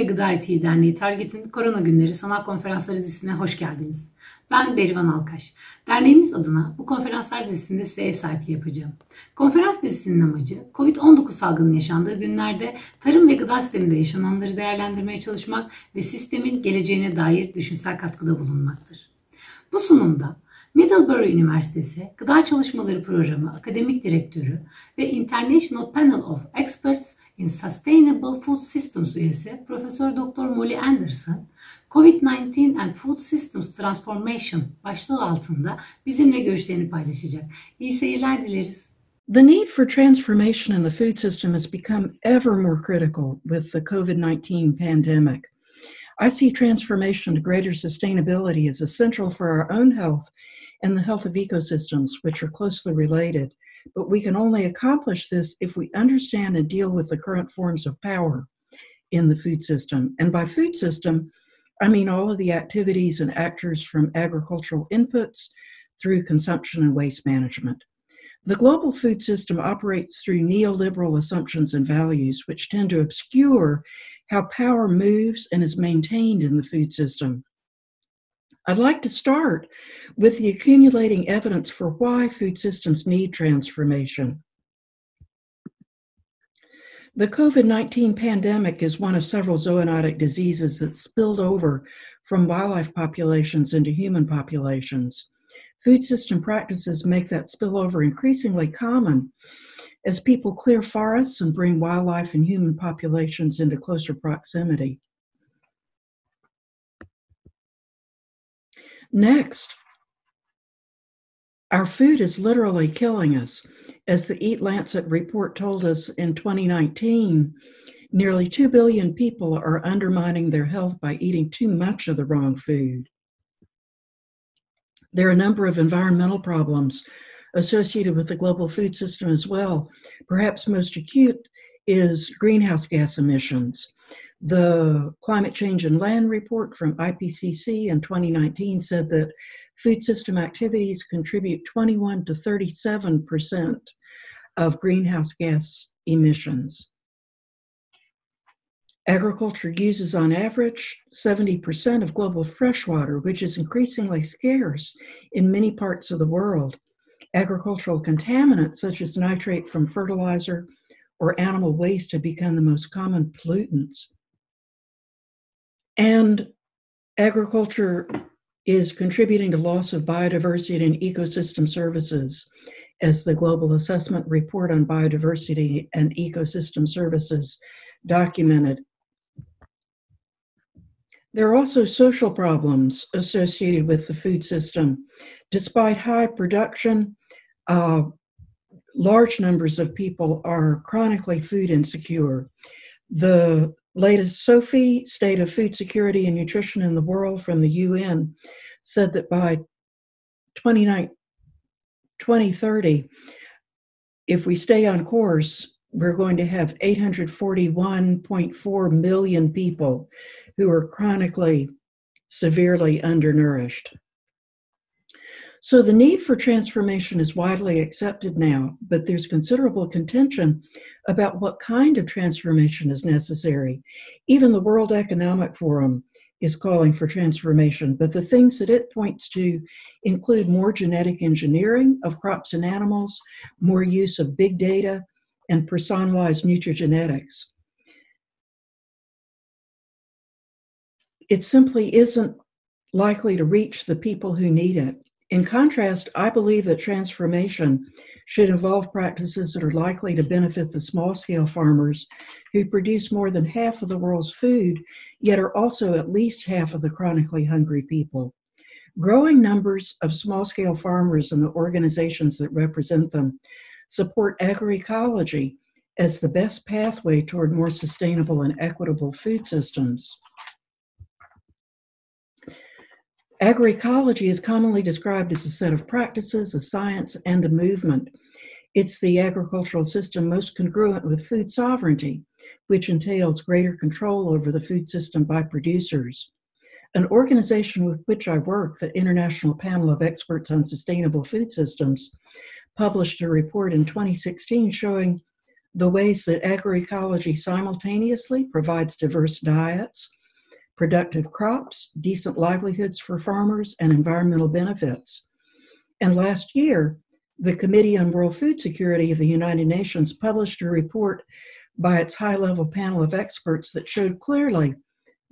Gıda Etiği Derneği Target'in Korona Günleri Sanal Konferansları dizisine hoş geldiniz. Ben Berivan Alkaş. Derneğimiz adına bu konferanslar dizisinde size ev sahipliği yapacağım. Konferans dizisinin amacı Covid-19 salgının yaşandığı günlerde tarım ve gıda sisteminde yaşananları değerlendirmeye çalışmak ve sistemin geleceğine dair düşünsel katkıda bulunmaktır. Bu sunumda Middlebury Üniversitesi Gıda Çalışmaları Programı Akademik Direktörü ve International Panel of Experts in Sustainable Food Systems üyesi Profesör Doktor Molly Anderson, Covid-19 and Food Systems Transformation başlığı altında bizimle görüşlerini paylaşacak. İyi seyirler dileriz. The need for transformation in the food system has become ever more critical with the COVID-19 pandemic. I see transformation to greater sustainability as essential for our own health and the health of ecosystems, which are closely related. But we can only accomplish this if we understand and deal with the current forms of power in the food system. And by food system, I mean all of the activities and actors from agricultural inputs through consumption and waste management. The global food system operates through neoliberal assumptions and values, which tend to obscure how power moves and is maintained in the food system. I'd like to start with the accumulating evidence for why food systems need transformation. The COVID-19 pandemic is one of several zoonotic diseases that spilled over from wildlife populations into human populations. Food system practices make that spillover increasingly common as people clear forests and bring wildlife and human populations into closer proximity. Next, our food is literally killing us. As the Eat Lancet report told us in 2019, nearly 2 billion people are undermining their health by eating too much of the wrong food. There are a number of environmental problems associated with the global food system as well. Perhaps most acute is greenhouse gas emissions. The Climate Change and Land report from IPCC in 2019 said that food system activities contribute 21 to 37% of greenhouse gas emissions. Agriculture uses on average 70% of global freshwater, which is increasingly scarce in many parts of the world. Agricultural contaminants such as nitrate from fertilizer or animal waste have become the most common pollutants. And agriculture is contributing to loss of biodiversity and ecosystem services, as the Global Assessment Report on Biodiversity and Ecosystem Services documented. There are also social problems associated with the food system. Despite high production, large numbers of people are chronically food insecure. The latest SOFI, State of Food Security and Nutrition in the World from the UN, said that by 2030, if we stay on course, we're going to have 841.4 million people who are chronically, severely undernourished. So the need for transformation is widely accepted now, but there's considerable contention about what kind of transformation is necessary. Even the World Economic Forum is calling for transformation, but the things that it points to include more genetic engineering of crops and animals, more use of big data, and personalized nutrigenetics. It simply isn't likely to reach the people who need it. In contrast, I believe that transformation should involve practices that are likely to benefit the small-scale farmers who produce more than half of the world's food, yet are also at least half of the chronically hungry people. Growing numbers of small-scale farmers and the organizations that represent them support agroecology as the best pathway toward more sustainable and equitable food systems. Agroecology is commonly described as a set of practices, a science, and a movement. It's the agricultural system most congruent with food sovereignty, which entails greater control over the food system by producers. An organization with which I work, the International Panel of Experts on Sustainable Food Systems, published a report in 2016 showing the ways that agroecology simultaneously provides diverse diets, productive crops, decent livelihoods for farmers, and environmental benefits. And last year, the Committee on World Food Security of the United Nations published a report by its high-level panel of experts that showed clearly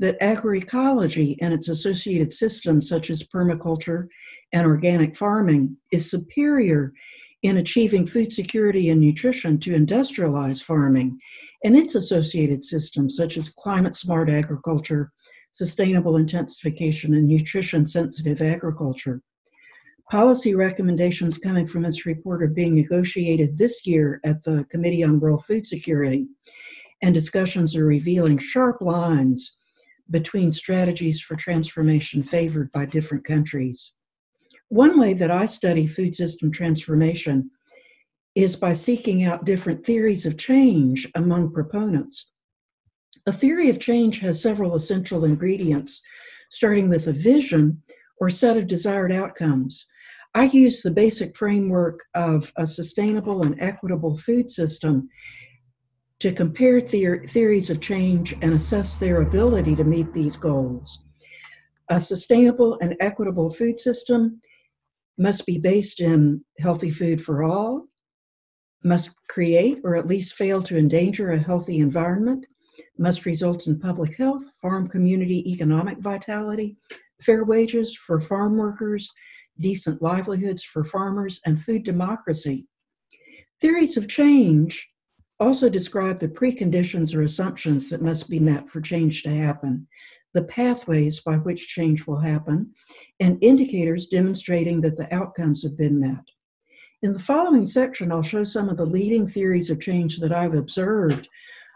that agroecology and its associated systems, such as permaculture and organic farming, is superior in achieving food security and nutrition to industrialized farming and its associated systems, such as climate-smart agriculture, sustainable intensification, and nutrition-sensitive agriculture. Policy recommendations coming from this report are being negotiated this year at the Committee on World Food Security, and discussions are revealing sharp lines between strategies for transformation favored by different countries. One way that I study food system transformation is by seeking out different theories of change among proponents. A theory of change has several essential ingredients, starting with a vision or set of desired outcomes. I use the basic framework of a sustainable and equitable food system to compare theories of change and assess their ability to meet these goals. A sustainable and equitable food system must be based in healthy food for all, must create or at least fail to endanger a healthy environment, must result in public health, farm community economic vitality, fair wages for farm workers, decent livelihoods for farmers, and food democracy. Theories of change also describe the preconditions or assumptions that must be met for change to happen, the pathways by which change will happen, and indicators demonstrating that the outcomes have been met. In the following section, I'll show some of the leading theories of change that I've observed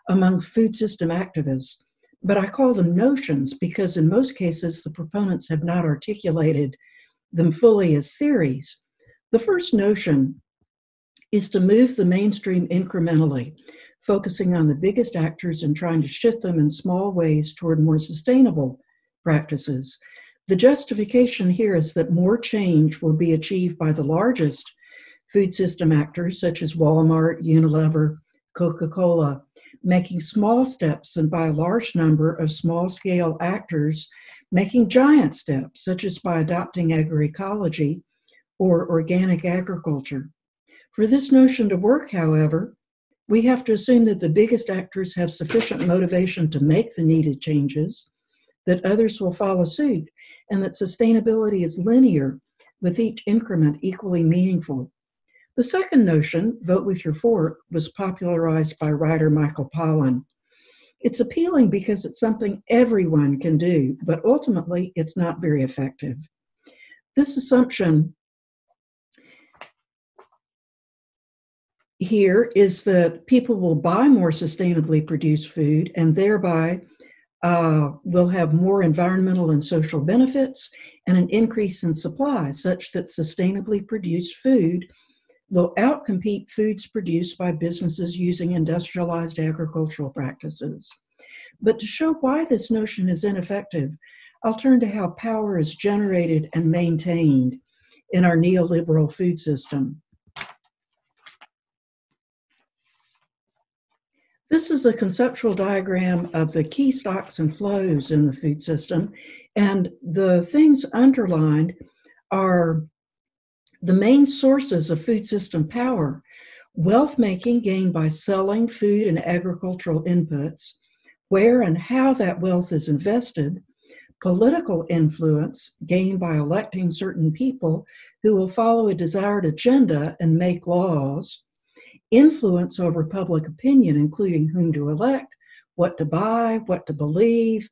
among food system activists, but I call them notions because in most cases the proponents have not articulated them fully as theories. The first notion is to move the mainstream incrementally, focusing on the biggest actors and trying to shift them in small ways toward more sustainable practices. The justification here is that more change will be achieved by the largest food system actors, such as Walmart, Unilever, Coca-Cola, making small steps, and by a large number of small-scale actors making giant steps, such as by adopting agroecology or organic agriculture. For this notion to work, however, we have to assume that the biggest actors have sufficient motivation to make the needed changes, that others will follow suit, and that sustainability is linear, with each increment equally meaningful. The second notion, vote with your fork, was popularized by writer Michael Pollan. It's appealing because it's something everyone can do, but ultimately it's not very effective. This assumption here is that people will buy more sustainably produced food and thereby will have more environmental and social benefits and an increase in supply such that sustainably produced food will outcompete foods produced by businesses using industrialized agricultural practices. But to show why this notion is ineffective, I'll turn to how power is generated and maintained in our neoliberal food system. This is a conceptual diagram of the key stocks and flows in the food system, and the things underlined are the main sources of food system power: wealth making gained by selling food and agricultural inputs, where and how that wealth is invested, political influence gained by electing certain people who will follow a desired agenda and make laws, influence over public opinion, including whom to elect, what to buy, what to believe,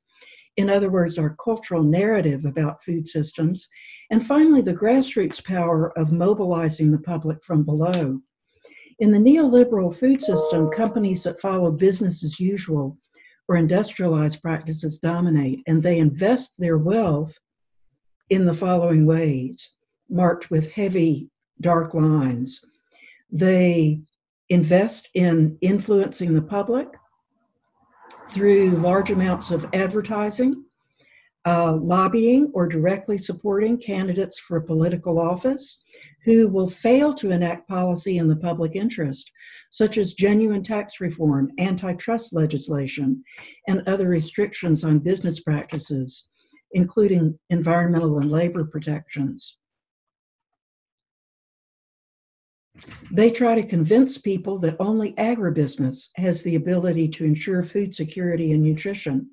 in other words, our cultural narrative about food systems, and finally, the grassroots power of mobilizing the public from below. In the neoliberal food system, companies that follow business as usual or industrialized practices dominate, and they invest their wealth in the following ways, marked with heavy, dark lines. They invest in influencing the public through large amounts of advertising, lobbying or directly supporting candidates for political office who will fail to enact policy in the public interest, such as genuine tax reform, antitrust legislation, and other restrictions on business practices, including environmental and labor protections. They try to convince people that only agribusiness has the ability to ensure food security and nutrition.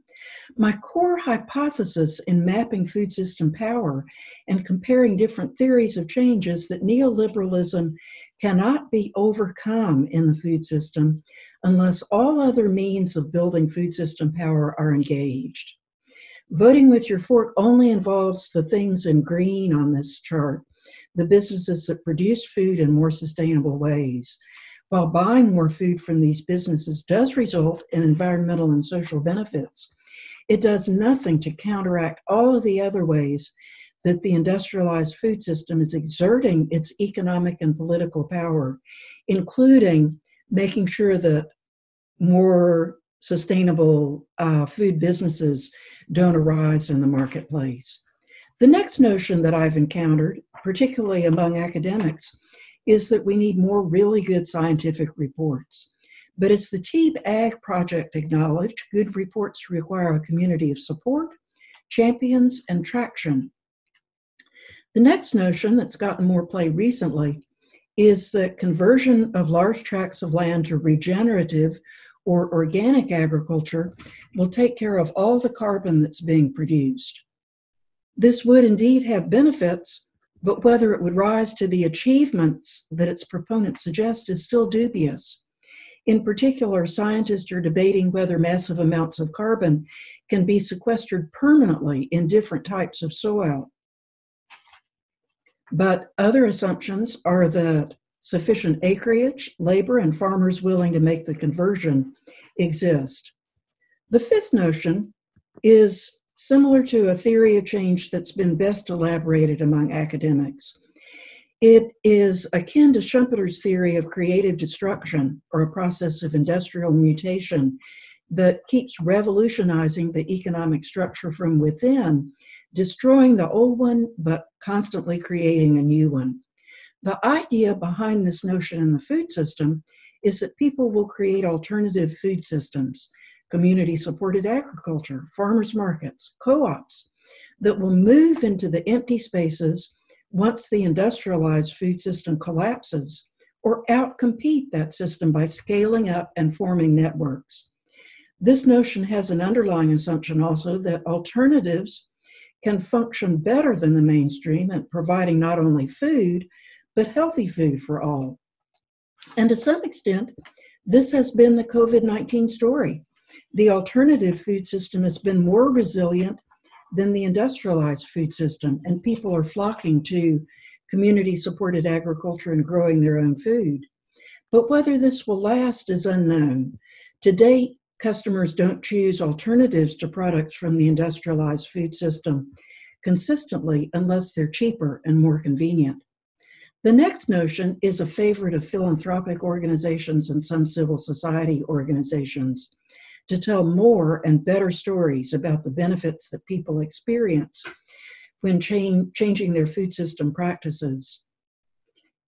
My core hypothesis in mapping food system power and comparing different theories of change is that neoliberalism cannot be overcome in the food system unless all other means of building food system power are engaged. Voting with your fork only involves the things in green on this chart, the businesses that produce food in more sustainable ways. While buying more food from these businesses does result in environmental and social benefits, it does nothing to counteract all of the other ways that the industrialized food system is exerting its economic and political power, including making sure that more sustainable food businesses don't arise in the marketplace. The next notion that I've encountered, particularly among academics, is that we need more really good scientific reports. But as the TEEB Ag Project acknowledged, good reports require a community of support, champions, and traction. The next notion that's gotten more play recently is that conversion of large tracts of land to regenerative or organic agriculture will take care of all the carbon that's being produced. This would indeed have benefits, but whether it would rise to the achievements that its proponents suggest is still dubious. In particular, scientists are debating whether massive amounts of carbon can be sequestered permanently in different types of soil. But other assumptions are that sufficient acreage, labor, and farmers willing to make the conversion exist. The fifth notion is similar to a theory of change that's been best elaborated among academics. It is akin to Schumpeter's theory of creative destruction, or a process of industrial mutation that keeps revolutionizing the economic structure from within, destroying the old one, but constantly creating a new one. The idea behind this notion in the food system is that people will create alternative food systems, community-supported agriculture, farmers markets, co-ops, that will move into the empty spaces once the industrialized food system collapses, or outcompete that system by scaling up and forming networks. This notion has an underlying assumption also that alternatives can function better than the mainstream at providing not only food, but healthy food for all. And to some extent, this has been the COVID-19 story. The alternative food system has been more resilient than the industrialized food system, and people are flocking to community-supported agriculture and growing their own food. But whether this will last is unknown. To date, customers don't choose alternatives to products from the industrialized food system consistently unless they're cheaper and more convenient. The next notion is a favorite of philanthropic organizations and some civil society organizations, to tell more and better stories about the benefits that people experience when changing their food system practices.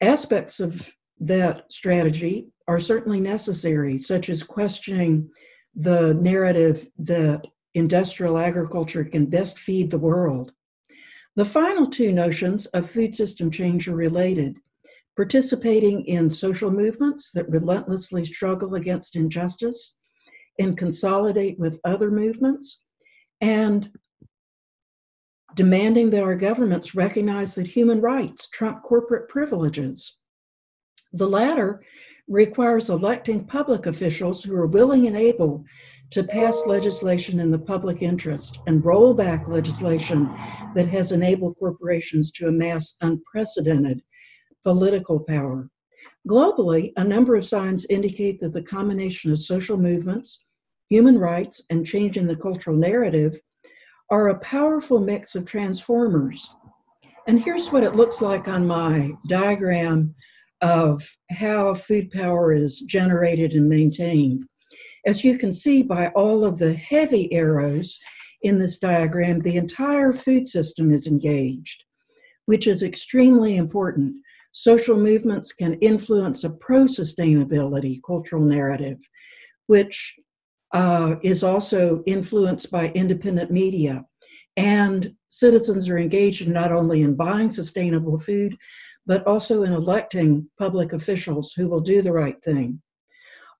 Aspects of that strategy are certainly necessary, such as questioning the narrative that industrial agriculture can best feed the world. The final two notions of food system change are related: participating in social movements that relentlessly struggle against injustice and consolidate with other movements, and demanding that our governments recognize that human rights trump corporate privileges. The latter requires electing public officials who are willing and able to pass legislation in the public interest and roll back legislation that has enabled corporations to amass unprecedented political power. Globally, a number of signs indicate that the combination of social movements, human rights, and change in the cultural narrative are a powerful mix of transformers. And here's what it looks like on my diagram of how food power is generated and maintained. As you can see by all of the heavy arrows, in this diagram, the entire food system is engaged, which is extremely important. Social movements can influence a pro-sustainability cultural narrative, which is also influenced by independent media. And citizens are engaged not only in buying sustainable food, but also in electing public officials who will do the right thing.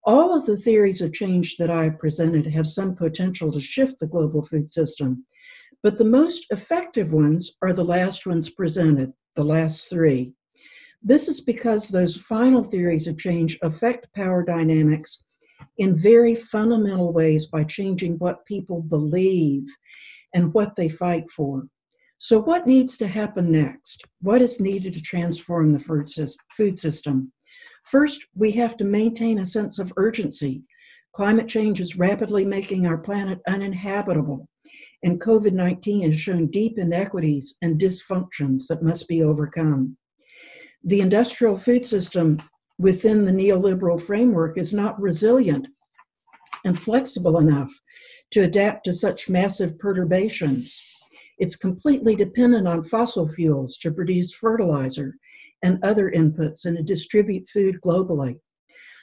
All of the theories of change that I presented have some potential to shift the global food system, but the most effective ones are the last ones presented, the last three. This is because those final theories of change affect power dynamics in very fundamental ways by changing what people believe and what they fight for. So what needs to happen next? What is needed to transform the food system? First, we have to maintain a sense of urgency. Climate change is rapidly making our planet uninhabitable, and COVID-19 has shown deep inequities and dysfunctions that must be overcome. The industrial food system within the neoliberal framework is not resilient and flexible enough to adapt to such massive perturbations. It's completely dependent on fossil fuels to produce fertilizer and other inputs and to distribute food globally.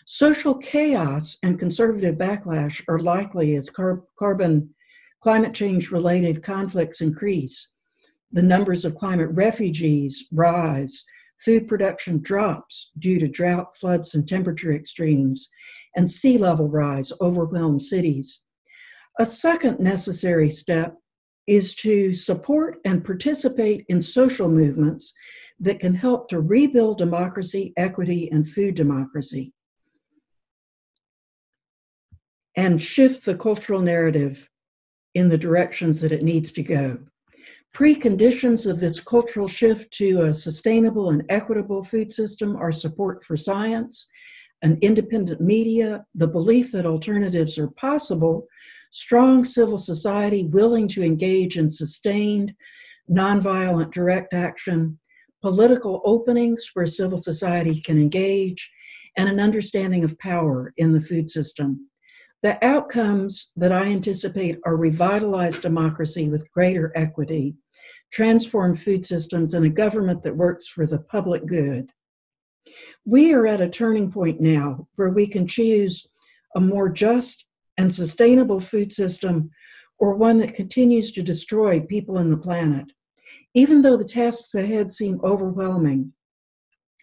Social chaos and conservative backlash are likely as climate change-related conflicts increase. The numbers of climate refugees rise, food production drops due to drought, floods, and temperature extremes, and sea level rise overwhelm cities. A second necessary step is to support and participate in social movements that can help to rebuild democracy, equity, and food democracy, and shift the cultural narrative in the directions that it needs to go. Preconditions of this cultural shift to a sustainable and equitable food system are support for science, an independent media, the belief that alternatives are possible, strong civil society willing to engage in sustained, nonviolent direct action, political openings where civil society can engage, and an understanding of power in the food system. The outcomes that I anticipate are revitalized democracy with greater equity, transformed food systems, and a government that works for the public good. We are at a turning point now where we can choose a more just and sustainable food system or one that continues to destroy people and the planet. Even though the tasks ahead seem overwhelming,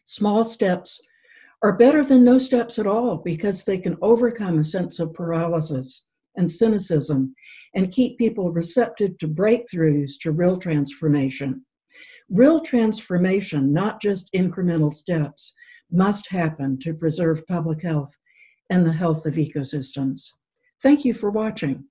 small steps are better than no steps at all because they can overcome a sense of paralysis and cynicism and keep people receptive to breakthroughs to real transformation. Real transformation, not just incremental steps, must happen to preserve public health and the health of ecosystems. Thank you for watching.